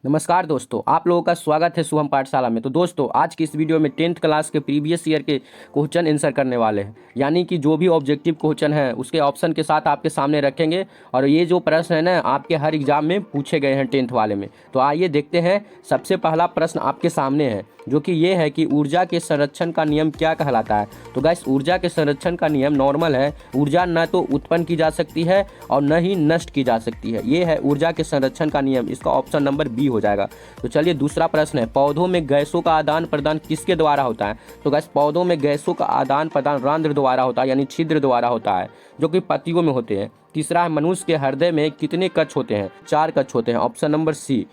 नमस्कार दोस्तों, आप लोगों का स्वागत है शुभम पाठशाला में। तो दोस्तों, आज की इस वीडियो में 10th क्लास के प्रीवियस ईयर के क्वेश्चन आंसर करने वाले हैं। यानी कि जो भी ऑब्जेक्टिव क्वेश्चन है उसके ऑप्शन के साथ आपके सामने रखेंगे। और ये जो प्रश्न है ना, आपके हर एग्जाम में पूछे गए हैं 10th वाले में। तो आइए देखते हैं। सबसे पहला प्रश्न आपके सामने है, जो कि ये है कि ऊर्जा के संरक्षण का नियम क्या कहलाता है। तो गाइस, ऊर्जा के संरक्षण का नियम नॉर्मल है। ऊर्जा न तो उत्पन्न की जा सकती है और न ही नष्ट की जा सकती है। ये है ऊर्जा के संरक्षण का नियम। इसका ऑप्शन नंबर बी हो जाएगा। तो चलिए, दूसरा प्रश्न है, पौधों में गैसों का आदान प्रदान किसके द्वारा होता है। तो गाइस, पौधों में गैसों का आदान प्रदान रंध्र द्वारा होता है, यानी छिद्र द्वारा होता है, जो कि पत्तियों में होते हैं। तीसरा है, मनुष्य के हृदय में कितने कक्ष होते हैं। 4 कक्ष होते हैं, ऑप्शन नंबर सी।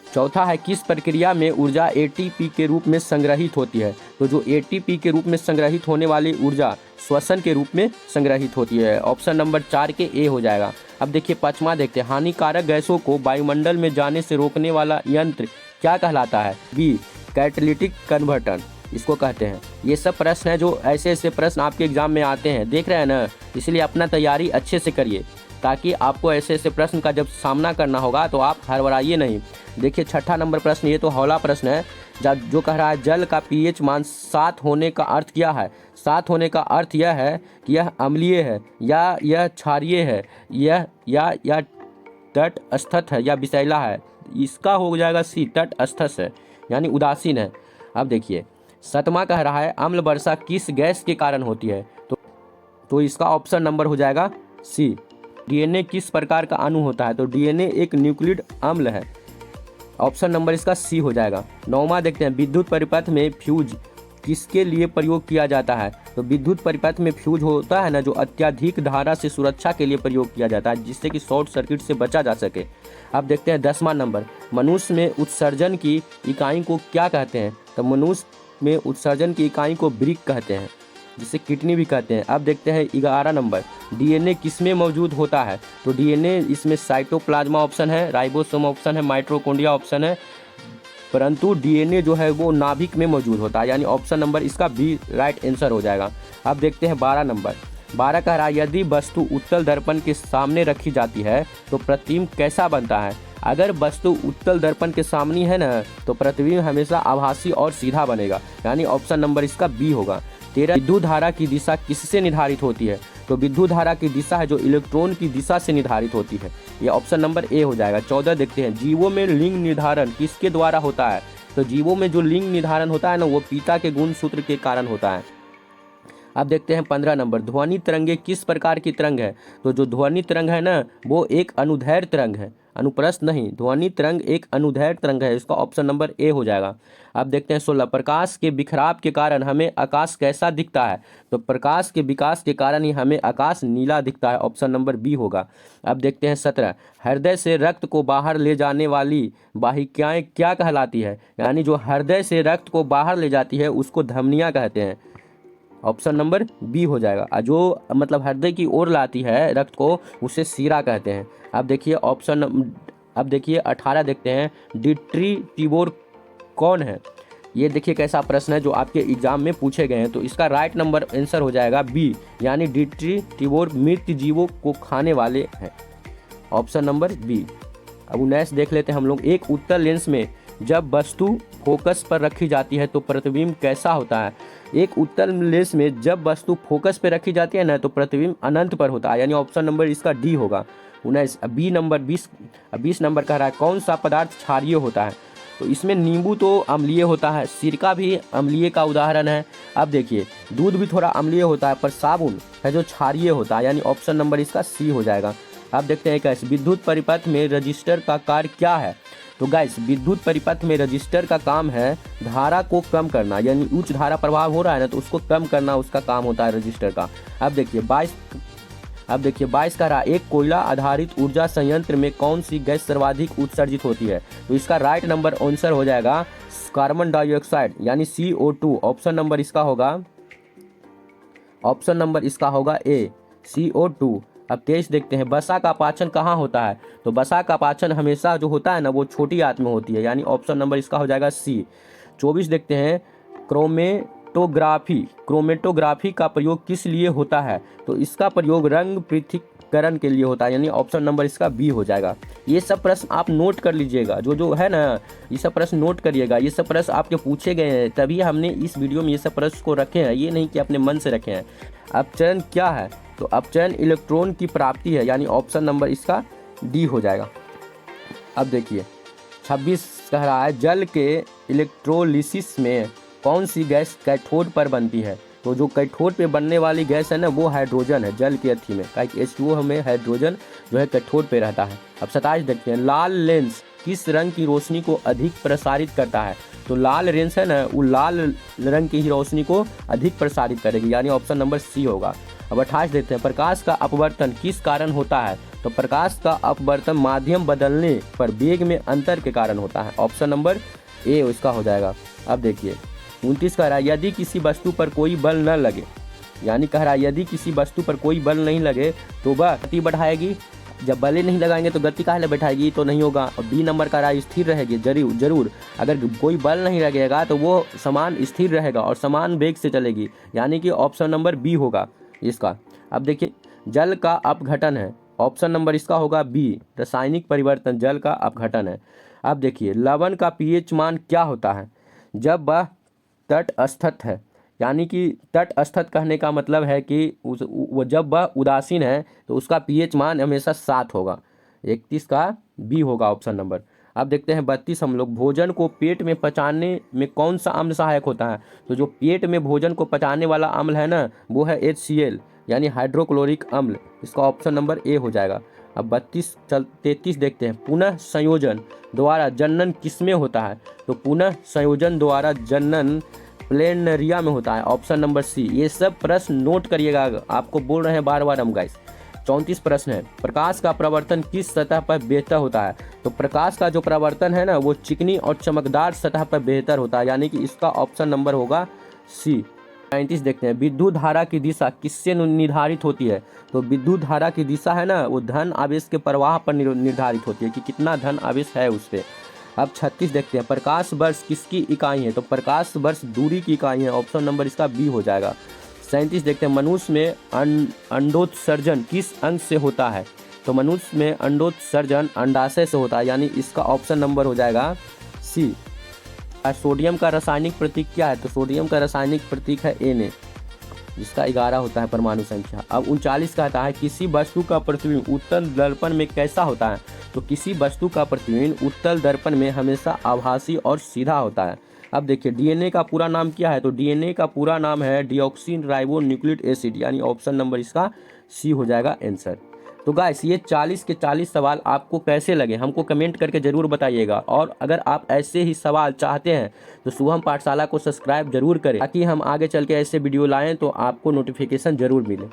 चौथा है, किस प्रक्रिया में ऊर्जा एटीपी के रूप में संग्रहित होती है। तो जो एटीपी के रूप में संग्रहित होने वाली ऊर्जा श्वसन के रूप में संग्रहित होती है। ऑप्शन नंबर 4 के ए हो जाएगा। अब देखिए, पांचवा देखते हैं, हानिकारक गैसों को वायुमंडल में जाने से रोकने वाला यंत्र क्या कहलाता है। बी, कैटालिटिक कन्वर्टर इसको कहते हैं। ये सब प्रश्न है जो ऐसे प्रश्न आपके एग्जाम में आते हैं, देख रहे हैं ना। इसलिए अपना तैयारी अच्छे से करिए, ताकि आपको ऐसे प्रश्न का जब सामना करना होगा तो आप हड़बड़ाइए नहीं। देखिए, छठा नंबर प्रश्न, ये तो हौला प्रश्न है, जो कह रहा है जल का पीएच मान 7 होने का अर्थ क्या है। 7 होने का अर्थ यह है कि यह अम्लीय है, या यह क्षारीय है, या तटस्थ है, या विषैला है। इसका हो जाएगा सी, तटस्थ है, यानी उदासीन है। अब देखिए, सतमा कह रहा है, अम्ल वर्षा किस गैस के कारण होती है। तो इसका ऑप्शन नंबर हो जाएगा सी। डीएनए किस प्रकार का अणु होता है। तो डीएनए एक न्यूक्लिड अम्ल है। ऑप्शन नंबर इसका सी हो जाएगा। नौवां देखते हैं, विद्युत परिपथ में फ्यूज किसके लिए प्रयोग किया जाता है। तो विद्युत परिपथ में फ्यूज होता है ना, जो अत्यधिक धारा से सुरक्षा के लिए प्रयोग किया जाता है, जिससे कि शॉर्ट सर्किट से बचा जा सके। अब देखते हैं 10वां नंबर, मनुष्य में उत्सर्जन की इकाई को क्या कहते हैं। तो मनुष्य में उत्सर्जन की इकाई को ब्रिक कहते हैं, जिसे किडनी भी कहते हैं। अब देखते हैं 11 नंबर, डीएनए किसमें मौजूद होता है। तो डीएनए इसमें साइटोप्लाज्मा ऑप्शन है, राइबोसोम ऑप्शन है, माइटोकॉन्ड्रिया ऑप्शन है, परंतु डीएनए जो है वो नाभिक में मौजूद होता है, यानी ऑप्शन नंबर इसका बी राइट आंसर हो जाएगा। अब देखते हैं 12 नंबर। 12 कह रहा है, यदि वस्तु उत्तल दर्पण के सामने रखी जाती है तो प्रतिबिंब कैसा बनता है। अगर वस्तु उत्तल दर्पण के सामने है ना, तो प्रतिबिंब हमेशा आभासी और सीधा बनेगा, यानी ऑप्शन नंबर इसका बी होगा। 13, विद्युत धारा की दिशा किससे निर्धारित होती है। तो विद्युत धारा की दिशा है जो इलेक्ट्रॉन की दिशा से निर्धारित होती है। ये ऑप्शन नंबर ए हो जाएगा। 14 देखते हैं, जीवों में लिंग निर्धारण किसके द्वारा होता है। तो जीवों में जो लिंग निर्धारण होता है ना, वो पिता के गुणसूत्र के कारण होता है। अब देखते हैं 15 नंबर, ध्वनि तरंगे किस प्रकार की तरंग है। तो जो ध्वनि तरंग है ना, वो एक अनुदैर्ध्य तरंग है, अनुप्रस्थ नहीं। ध्वनि तरंग एक अनुदैर्ध्य तरंग है, इसका ऑप्शन नंबर ए हो जाएगा। अब देखते हैं 16, प्रकाश के बिखराव के कारण हमें आकाश कैसा दिखता है। तो प्रकाश के विकास के कारण ही हमें आकाश नीला दिखता है, ऑप्शन नंबर बी होगा। अब देखते हैं 17, हृदय से रक्त को बाहर ले जाने वाली वाहिकाएं क्या कहलाती है। यानी जो हृदय से रक्त को बाहर ले जाती है उसको धमनियां कहते हैं, ऑप्शन नंबर बी हो जाएगा। और जो मतलब हृदय की ओर लाती है रक्त को, उसे सीरा कहते हैं। अब देखिए 18 देखते हैं, डिट्री टिबोर कौन है। ये देखिए कैसा प्रश्न है जो आपके एग्जाम में पूछे गए हैं। तो इसका राइट नंबर आंसर हो जाएगा बी, यानी डिट्री टिबोर मृत जीवों को खाने वाले हैं, ऑप्शन नंबर बी। अब 19 देख लेते हैं हम लोग, एक उत्तल लेंस में जब वस्तु फोकस पर रखी जाती है तो प्रतिबिंब कैसा होता है। एक उत्तल लेंस में जब वस्तु फोकस पर रखी जाती है ना, तो प्रतिबिंब अनंत पर होता है, यानी ऑप्शन नंबर इसका डी होगा। 19 बी नंबर 20 नंबर कह रहा है, कौन सा पदार्थ क्षारीय होता है। तो इसमें नींबू तो अम्लीय होता है, सिरका भी अम्लीय का उदाहरण है। अब देखिए, दूध भी थोड़ा अम्लीय होता है, पर साबुन है जो क्षारीय होता है, यानी ऑप्शन नंबर इसका सी हो जाएगा। अब देखते हैं कैसे, विद्युत परिपथ में रजिस्टर का कार्य क्या है। तो गाइस, विद्युत परिपथ में रजिस्टर का काम है धारा को कम करना, यानी उच्च धारा प्रभाव हो रहा है ना, तो उसको कम करना उसका काम होता है रजिस्टर का। अब देखिए 22 का रहा, एक कोयला आधारित ऊर्जा संयंत्र में कौन सी गैस सर्वाधिक उत्सर्जित होती है। तो इसका राइट नंबर आंसर हो जाएगा कार्बन डाइऑक्साइड, यानी CO2, ऑप्शन नंबर इसका होगा ए, CO2। अब 23 देखते हैं, वसा का पाचन कहाँ होता है। तो वसा का पाचन हमेशा जो होता है ना, वो छोटी आंत में होती है, यानी ऑप्शन नंबर इसका हो जाएगा सी। 24 देखते हैं, क्रोमेटोग्राफी का प्रयोग किस लिए होता है? तो इसका प्रयोग रंग पृथक्करण के लिए होता है, यानी ऑप्शन नंबर इसका बी हो जाएगा। ये सब प्रश्न आप नोट कर लीजिएगा, जो है ना, ये सब प्रश्न नोट करिएगा। ये सब प्रश्न आपके पूछे गए हैं, तभी हमने इस वीडियो में ये सब प्रश्न को रखे हैं, ये नहीं कि अपने मन से रखे हैं। अपचयन क्या है? तो अपचयन इलेक्ट्रॉन की प्राप्ति है, यानी ऑप्शन नंबर इसका डी हो जाएगा। अब देखिए 26 कह रहा है जल के इलेक्ट्रोलिसिस में कौन सी गैस कैथोड पर बनती है? तो जो कैथोड पे बनने वाली गैस है ना, वो हाइड्रोजन है जल की अथी में, H2O में हाइड्रोजन जो है कैथोड पे रहता है। अब 27 देखते हैं, लाल लेंस किस रंग की रोशनी को अधिक प्रसारित करता है? तो लाल लेंस है ना, वो लाल रंग की ही रोशनी को अधिक प्रसारित करेगी, यानी ऑप्शन नंबर सी होगा। अब 28 देखते हैं, प्रकाश का अपवर्तन किस कारण होता है? तो प्रकाश का अपवर्तन माध्यम बदलने पर वेग में अंतर के कारण होता है, ऑप्शन नंबर ए इसका हो जाएगा। अब देखिए 29 कह रहा है यदि किसी वस्तु पर कोई बल न लगे, यानी कह रहा है यदि किसी वस्तु पर कोई बल नहीं लगे तो वह गति बढ़ाएगी। जब बल ही नहीं लगाएंगे तो गति काहे बैठाएगी? तो नहीं होगा। और बी नंबर कह रहा है स्थिर रहेगी, जरूर अगर कोई बल नहीं लगेगा तो वो समान स्थिर रहेगा और समान वेग से चलेगी, यानी कि ऑप्शन नंबर बी होगा इसका। अब देखिए जल का अपघटन है, ऑप्शन नंबर इसका होगा बी, रासायनिक परिवर्तन जल का अपघटन है। अब देखिए लवण का पीएच मान क्या होता है? जब वह तटस्थ है, यानी कि तटस्थ कहने का मतलब है कि जब वह उदासीन है तो उसका पीएच मान हमेशा 7 होगा। 31 का बी होगा ऑप्शन नंबर। अब देखते हैं 32 हम लोग, भोजन को पेट में पचाने में कौन सा अम्ल सहायक होता है? तो जो पेट में भोजन को पचाने वाला अम्ल है ना, वो है HCl, यानी हाइड्रोक्लोरिक अम्ल, इसका ऑप्शन नंबर ए हो जाएगा। अब 33 देखते हैं, पुनः संयोजन द्वारा जनन किसमें होता है? तो पुनः संयोजन द्वारा जनन प्लेनरिया में होता है, ऑप्शन नंबर सी। ये सब प्रश्न नोट करिएगा, आपको बोल रहे हैं बार बार हम गाइस। 34 प्रश्न है, प्रकाश का प्रवर्तन किस सतह पर बेहतर होता है? तो प्रकाश का जो प्रवर्तन है ना, वो चिकनी और चमकदार सतह पर बेहतर होता है, यानी कि इसका ऑप्शन नंबर होगा सी। 35 देखते हैं, विद्युत धारा की दिशा किससे निर्धारित होती है? तो विद्युत धारा की दिशा है ना, वो धन आवेश के प्रवाह पर निर्धारित होती है कि कितना धन आवेश है उस पर। अब 36 देखते हैं, प्रकाश वर्ष किसकी इकाई है? तो प्रकाश वर्ष दूरी की इकाई है, ऑप्शन नंबर इसका बी हो जाएगा। 37 देखते हैं, मनुष्य में अंडोत्सर्जन किस अंग से होता है? तो मनुष्य में अंडोत्सर्जन अंडाशय से होता है, यानी इसका ऑप्शन नंबर हो जाएगा सी। सोडियम का रासायनिक प्रतीक क्या है? तो सोडियम का रासायनिक प्रतीक है Na, जिसका 11 होता है परमाणु संख्या। अब 39 कहता है, किसी वस्तु का प्रतिबिंब उत्तल दर्पण में कैसा होता है? तो किसी वस्तु का प्रतिबिंब उत्तल दर्पण में हमेशा आभासी और सीधा होता है। अब देखिए DNA का पूरा नाम क्या है? तो DNA का पूरा नाम है डिऑक्सी राइबो न्यूक्लिक एसिड, यानी ऑप्शन नंबर इसका सी हो जाएगा आंसर। तो गाइस ये 40 के 40 सवाल आपको कैसे लगे हमको कमेंट करके ज़रूर बताइएगा, और अगर आप ऐसे ही सवाल चाहते हैं तो शुभम पाठशाला को सब्सक्राइब जरूर करें, ताकि हम आगे चल के ऐसे वीडियो लाएं तो आपको नोटिफिकेशन ज़रूर मिले।